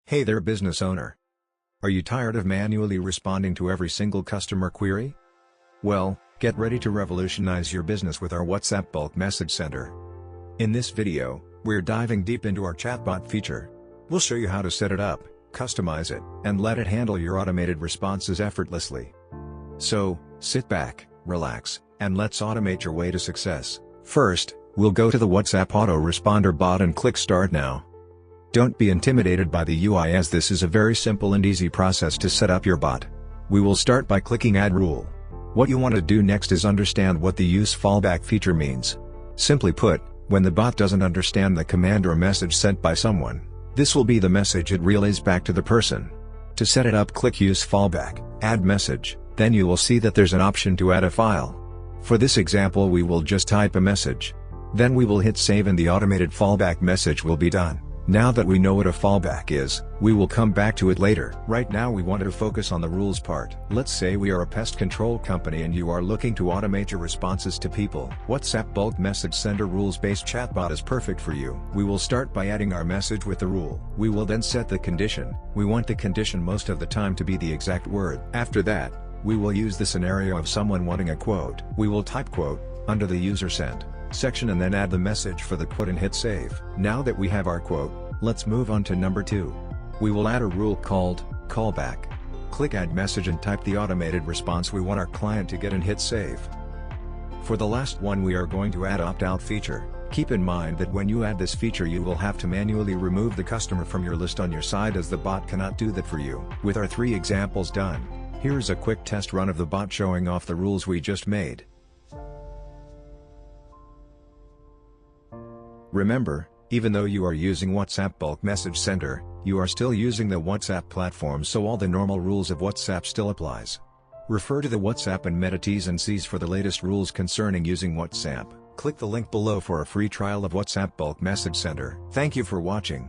Hey there, business owner. Are you tired of manually responding to every single customer query? Well, get ready to revolutionize your business with our WhatsApp Bulk Message Center. In this video, we're diving deep into our chatbot feature. We'll show you how to set it up, customize it, and let it handle your automated responses effortlessly. So, sit back, relax, and let's automate your way to success. First, we'll go to the WhatsApp autoresponder bot and click Start Now. Don't be intimidated by the UI, as this is a very simple and easy process to set up your bot. We will start by clicking Add Rule. What you want to do next is understand what the use fallback feature means. Simply put, when the bot doesn't understand the command or message sent by someone, this will be the message it relays back to the person. To set it up, click Use Fallback, Add Message, then you will see that there's an option to add a file. For this example, we will just type a message. Then we will hit Save and the automated fallback message will be done. Now that we know what a fallback is, we will come back to it later. Right now we want to focus on the rules part. Let's say we are a pest control company and you are looking to automate your responses to people. WhatsApp Bulk Message Center rules-based chatbot is perfect for you. We will start by adding our message with the rule. We will then set the condition. We want the condition most of the time to be the exact word. After that, we will use the scenario of someone wanting a quote. We will type quote under the user sent section and then add the message for the quote and hit save. Now that we have our quote, let's move on to number 2. We will add a rule called callback. Click Add Message and type the automated response we want our client to get and hit save. For the last one, we are going to add opt-out feature. Keep in mind that when you add this feature, you will have to manually remove the customer from your list on your side, as the bot cannot do that for you. With our 3 examples done, here's a quick test run of the bot showing off the rules we just made. Remember, even though you are using WhatsApp Bulk Message Center, you are still using the WhatsApp platform, so all the normal rules of WhatsApp still applies. Refer to the WhatsApp and Meta T's and C's for the latest rules concerning using WhatsApp. Click the link below for a free trial of WhatsApp Bulk Message Center. Thank you for watching.